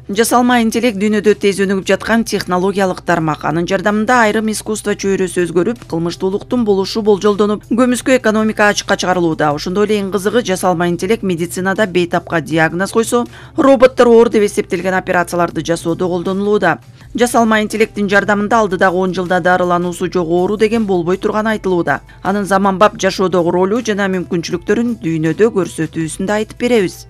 Жасалма интеллект дүйнөдө тез өнүгүп жаткан технологиялык тармак. Анын жардамында айрым искусство чөйрөсү өзгөрүп, кылмыштуулуктун болушу болжолдонуп, көмүскө экономика ачыкка чыгарылууда. Ошондой эле эң кызыгы жасалма интеллект медицинада бейтапка диагноз койсо, роботтор оор деп эсептелген операцияларды жасоодо колдонулууда. Жасалма интеллекттин жардамында алдыдагы 10 жылда дарылануусу жок оору деген болбой турганы айтылууда. Анын заманбап жашоодогу ролу жана мүмкүнчүлүктөрүн дүйнөдө көрсөтүүсүн да айтып беребиз.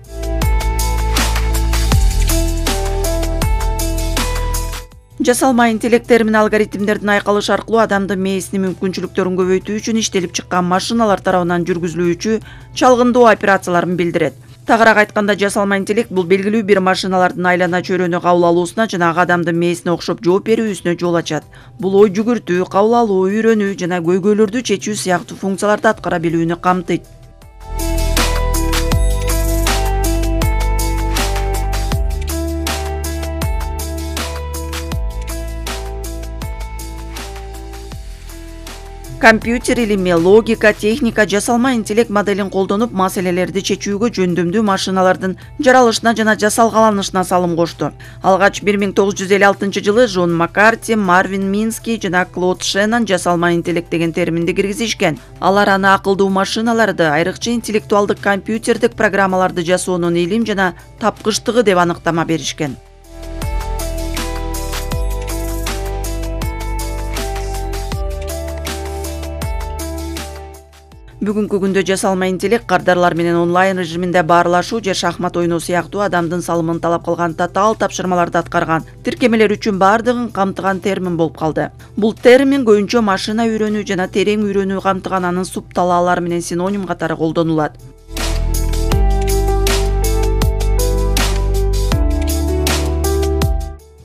Жасалма интеллект термин алгоритмдердин айкалышы аркылуу адамдын мээсинин мүмкүнчүлүктөрүн көбөйтүү үчүн иштелип чыккан машиналар тарабынан жүргүзүлүүчү чалгындоо операцияларын билдирет. Тагыраак айтканда, жасалма интеллект бул белгилүү бир машиналардын айлана чөйрөнү кабыл алуусуна жана ага адамдын мээсине окшоп жооп берүүсүнө жол ачат. Бул ой жүгүртүү, кабыл алуу, үйрөнүү жана көйгөйлөрдү чечүү сыяктуу функцияларды аткара билүүнү камтыйт. Компьютер илими, логика, техника, жасалма интеллект моделин колдонуп, маселелерди чечүүгө жөндөмдүү машиналардын жаралышына жана жасалгаланышына салым кошту. Алгач 1956 жылы Джон Маккарти, Марвин Мински жана Клод Шеннон жасалма интеллект деген терминди киргизишкен. Алар аны акылдуу машиналарды, айрыкча интеллектуалдык компьютердик программаларды жасоонун илим жана тапкычтыгы деп аныктама беришкен. Бүгүнкү күндө жасалма интеллект кардарлар менен онлайн режиминде баарлашуу же шахмат ойноо сыяктуу адамдын салымын талап кылган татаал тапшырмаларды аткарган тиркемелер үчүн бардыгын камтыган термин болуп калды. Бул термин көбүнчө машина үйрөнүү жана терең үйрөнүү камтыган анын субталаалары менен синоним катары колдонулат.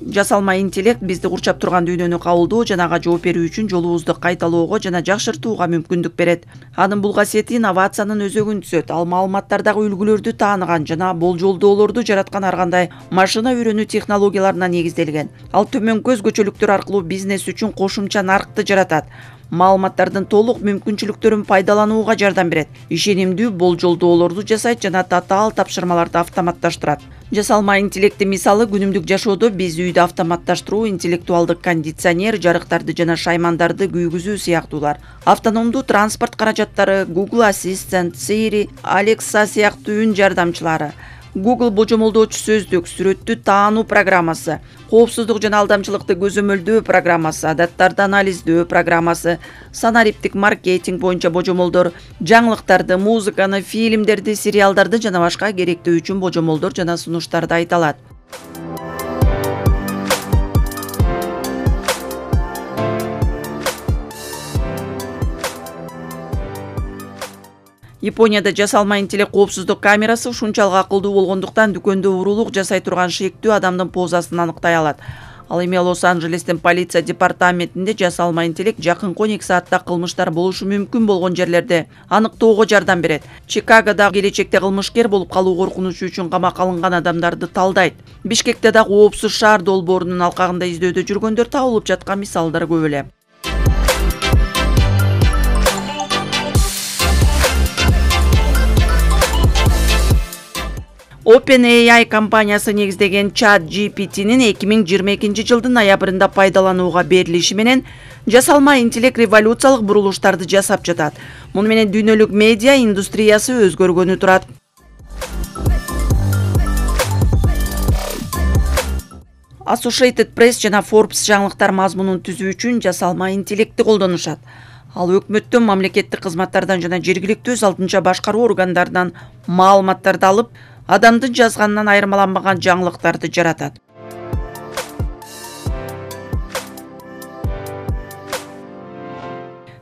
Жасалма интеллект бизди курчап турган дүйнөнү кабылдоо жана ага жооп берүү үчүн жолубузду кайталоого жана жакшыртууга мүмкүндүк берет. Анын бул касиети инновациянын өзөгүн түзөт. Ал маалыматтардагы үлгүлөрдү тааныган жана болжолдоолорду жараткан ар кандай машина үйрөнүү технологияларына негизделген. Ал төмөнкү өзгөчөлүктөр аркылуу бизнес үчүн кошумча наркты жаратат. Маалыматтардын толук мүмкүнчүлүктөрүн пайдаланууга жардам берет. Ишенимдүү болжолдоолорду жасайт жана татаал тапшырмаларды автоматташтырат. Жасалма интеллекттин мисалы күнүмдүк жашоодо биз үйдө автоматташтыруу, интеллектуалдык кондиционер, жарыктарды жана шаймандарды күйгүзүү сыяктуулар. Автономдуу транспорт каражаттары, Google Assistant, Siri, Alexa сыяктуу үн жардамчылары. Google божомолдоочу сөздүк, сүрөттү таануу программасы, коопсуздук жана алдамчылыкты көзөмөлдөө программасы, адаттарды анализдөө программасы, санариптик маркетинг боюнча божомолдор, жаңылыктарды, музыканы, фильмдерди, сериалдарды жана башка керектөө үчүн божомолдор жана сунуштарды айта алат. Японияда жасалма интеллект коопсуздук камерасы ушунчалык акылдуу болгондуктан дүкөндө уурулук жасай турган шектүү адамдын позасын аныктай алат. Ал эми Лос-Анджелестин полиция департаментинде жасалма интеллект жакынкы 12 саатта кылмыштар болушу мүмкүн болгон жерлерде аныктоого жардам берет. Чикагода келечекте кылмышкер болуп калуу коркунучу үчүн камакка алынган адамдарды талдайт. Бишкекте да коопсуз шаар долбоорунун алкагында издөөдө жүргөндөр табылып жаткан мисалдар көп эле. OpenAI компаниясы негиздеген ChatGPT'нин 2022 жылдын ноябрында пайдаланууга берилиши менен жасалма интеллект революциялык бурулуштарды жасап жатат. Муну менен дүйнөлүк медиа индустриясы өзгөргөнү турат. Associated Press жана Forbes жаңылыктар мазмунун түзүү үчүн жасалма интеллектти колдонушат. Ал өкмөттөн, мамлекеттик кызматтардан жана жергиликтүү өз алдынча башкаруу органдарынан маалыматтарды алып, адамдын жазганынан айырмаланбаган жаңылыктарды жаратат.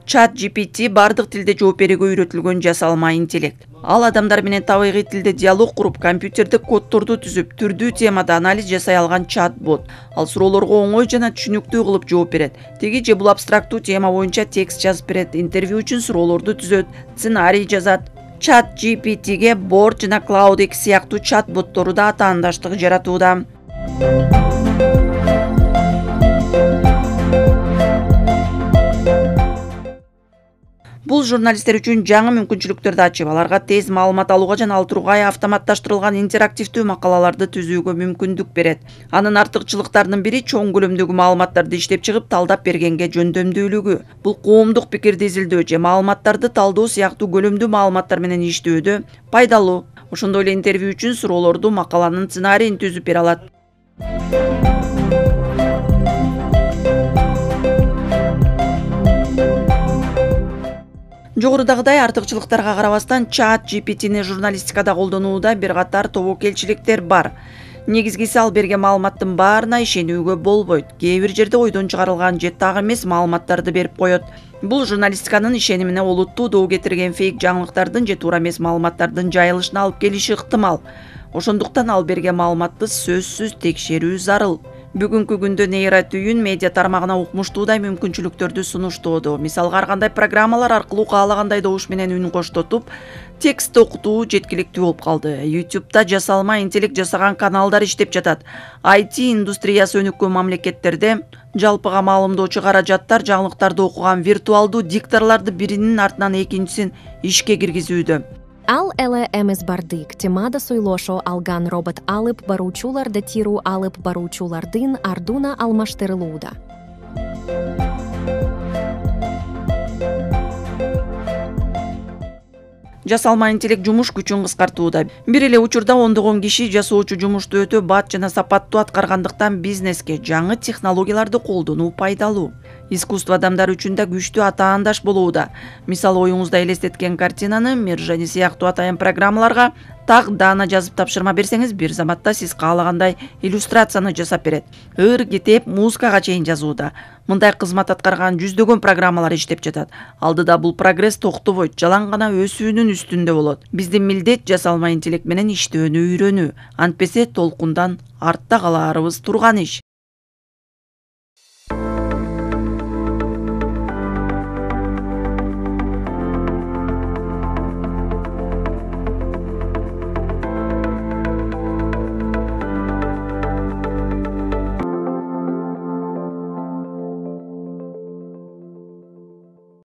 ChatGPT бардык тилде жооп берүүгө үйрөтүлгөн жасалма интеллект. Ал адамдар менен табигый тилде диалог куруп, компьютердик коддорду түзүп, түрдүү темада анализ жасай алган чат-бот. Ал суроолорго оңой жана түшүнүктүү кылып жооп берет. Теги же бул абстрактуу тема боюнча текст жазып берет, интервью үчүн суроолорду түзөт, сценарий жазат. ChatGPT'ге Bard жана CloudX сыяктуу чат-боттору да атаандаштык жаратууда. Бул журналисттер үчүн жаңы мүмкүнчүлүктөрдү ачып, аларга тез маалымат алууга жана ал тургай автоматташтырылган интерактивдүү макалаларды түзүүгө мүмкүндүк берет. Анын артыкчылыктарынын бири чоң көлөмдөгү маалыматтарды иштеп чыгып талдап бергенге жөндөмдүүлүгү. Бул коомдук пикирди изилдөө же маалыматтарды талдоо сыяктуу көлөмдүү маалыматтар менен иштөөдө пайдалуу. Ошондой эле интервью үчүн суроолорду макаланын сценарийин түзүп бере алат. Жогорудагыдай артыкчылыктарга карабастан чат GPT'ни журналистикада колдонууда бир катар тобокелчиликтер бар. Негизгиси ал берген маалыматтын баарына ишенүүгө болбойт. Кээ бир жерде ойдон чыгарылган же так эмес маалыматтарды берип коет. Бул журналистиканын ишенимине олуттуу доо кетирген фейк жаңылыктардын же туура эмес маалыматтардын жайылышына алып келиши ыктымал. Ошондуктан ал берген маалыматты сөзсүз текшерүү зарыл. Бүгүнкү күндө нейро түйүн медиа тармагына укмуштуудай мүмкүнчүлүктөрдү сунуштоодо. Мисалга ар кандай программалар аркылуу каалагандай добуш менен үн коштотуп, текст окутуу жеткиликтүү болуп калды. YouTube'да жасалма интеллект жасаган каналдар иштеп жатат. IT индустриясы өнүккөн мамлекеттерде жалпыга маалымдоочу каражаттар жаңылыктарды окуган виртуалдуу дикторлорду биринин артынан экинчисин ишке киргизүүдө. Ал эле эмес бардык темада суйлошо алган робот алып баруучуларды тирүү алып баруучулардын ардуна алмаштырылууда. Жасалма интеллект жумуш күчүн кыскартууда. Бир эле учурда ондогон киши жасоочу жумушту өтө бат жана сапаттуу аткаргандыктан бизнеске жаңы технологияларды колдонуу пайдалуу. Искусство адамдар үчүн да күчтүү атаандаш болууда. Мисалы, оюңузда элестеткен картинаны Миржани сыяктуу атайын программаларга так даана жазып тапшырма берсеңиз, бир заматта сиз каалагандай иллюстрацияны жасап берет. Ыр, китеп, музыкага чейин жазууда. Мындай кызмат аткарган жүздөгөн программалар иштеп жатат. Алдыда бул прогресс токтобойт, жалаң гана өсүүнүн үстүндө болот. Биздин милдет жасалма интеллект менен иштөөнү үйрөнүү. Антпесе толкундан артта калаарыбыз турган иш.